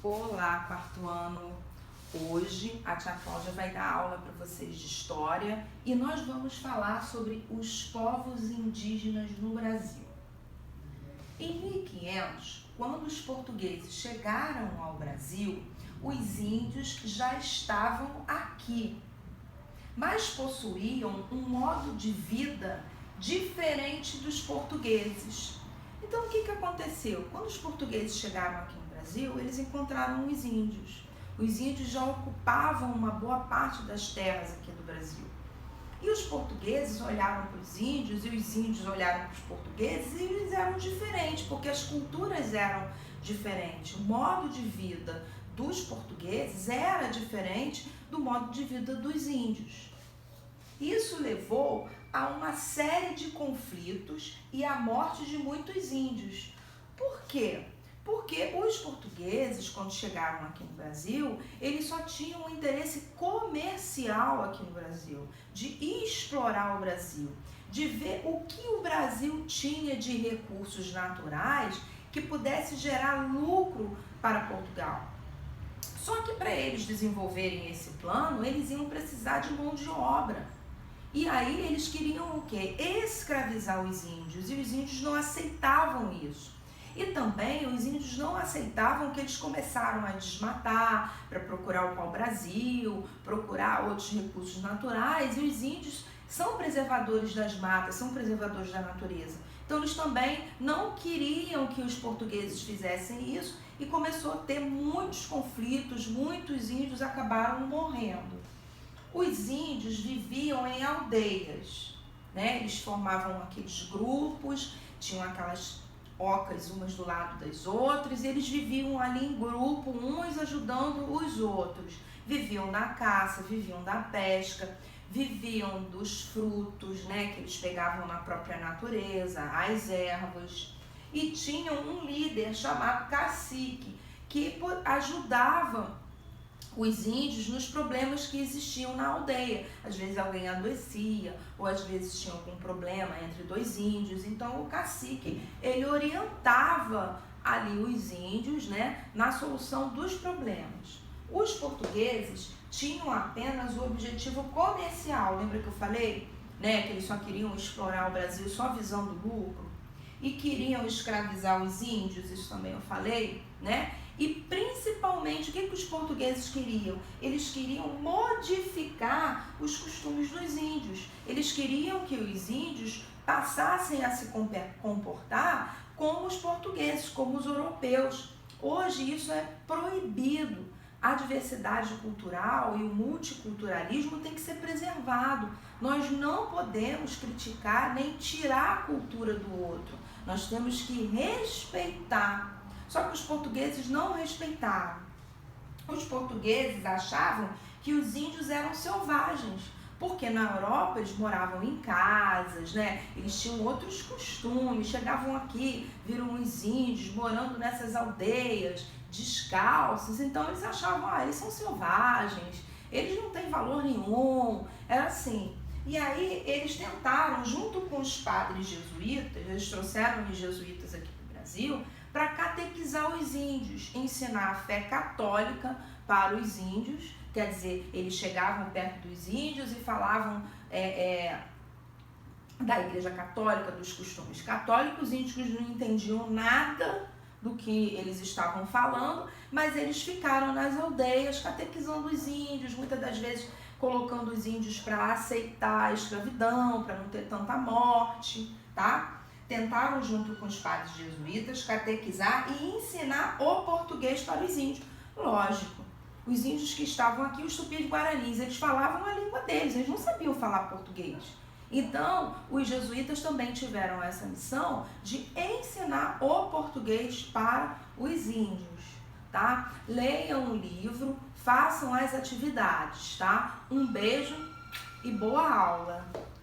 Olá, quarto ano! Hoje a tia Cláudia vai dar aula para vocês de história e nós vamos falar sobre os povos indígenas no Brasil. Em 1500, quando os portugueses chegaram ao Brasil, os índios já estavam aqui, mas possuíam um modo de vida diferente dos portugueses. Então, o que aconteceu? Quando os portugueses chegaram aqui no Brasil, eles encontraram os índios. Os índios já ocupavam uma boa parte das terras aqui do Brasil. E os portugueses olharam para os índios e os índios olharam para os portugueses e eles eram diferentes, porque as culturas eram diferentes. O modo de vida dos portugueses era diferente do modo de vida dos índios. Isso levou a uma série de conflitos e à morte de muitos índios. Por quê? Porque os portugueses, quando chegaram aqui no Brasil, eles só tinham um interesse comercial aqui no Brasil, de explorar o Brasil, de ver o que o Brasil tinha de recursos naturais que pudesse gerar lucro para Portugal. Só que para eles desenvolverem esse plano, eles iam precisar de mão de obra. E aí eles queriam o quê? Escravizar os índios, e os índios não aceitavam isso. E também os índios não aceitavam que eles começaram a desmatar para procurar o pau-brasil, procurar outros recursos naturais, e os índios são preservadores das matas, são preservadores da natureza. Então eles também não queriam que os portugueses fizessem isso e começou a ter muitos conflitos, muitos índios acabaram morrendo. Os índios viviam em aldeias, né? Eles formavam aqueles grupos, tinham aquelas ocas umas do lado das outras, e eles viviam ali em grupo, uns ajudando os outros. Viviam da caça, viviam da pesca, viviam dos frutos, né, que eles pegavam na própria natureza, as ervas. E tinham um líder chamado cacique, que ajudava os índios nos problemas que existiam na aldeia. Às vezes alguém adoecia, ou às vezes tinha algum problema entre dois índios. Então o cacique, ele orientava ali os índios, né, na solução dos problemas. Os portugueses tinham apenas o objetivo comercial. Lembra que eu falei, né, que eles só queriam explorar o Brasil só visando lucro? E queriam escravizar os índios, isso também eu falei, né? E principalmente, o que os portugueses queriam? Eles queriam modificar os costumes dos índios. Eles queriam que os índios passassem a se comportar como os portugueses, como os europeus. Hoje isso é proibido. A diversidade cultural e o multiculturalismo tem que ser preservado. Nós não podemos criticar nem tirar a cultura do outro. Nós temos que respeitar. Só que os portugueses não respeitaram. Os portugueses achavam que os índios eram selvagens, porque na Europa eles moravam em casas, né? Eles tinham outros costumes, chegavam aqui, viram os índios morando nessas aldeias, descalços, então eles achavam, eles são selvagens, eles não têm valor nenhum, era assim. E aí eles tentaram, junto com os padres jesuítas, eles trouxeram os jesuítas aqui para o Brasil, para catequizar os índios, ensinar a fé católica para os índios, quer dizer, eles chegavam perto dos índios e falavam da Igreja Católica, dos costumes católicos. Os índios não entendiam nada do que eles estavam falando, mas eles ficaram nas aldeias catequizando os índios, muitas das vezes colocando os índios para aceitar a escravidão, para não ter tanta morte, tá? Tentaram, junto com os padres jesuítas, catequizar e ensinar o português para os índios. Lógico, os índios que estavam aqui, os tupis-guaranis, eles falavam a língua deles, eles não sabiam falar português. Então, os jesuítas também tiveram essa missão de ensinar o português para os índios, tá? Leiam o livro, façam as atividades, tá? Um beijo e boa aula!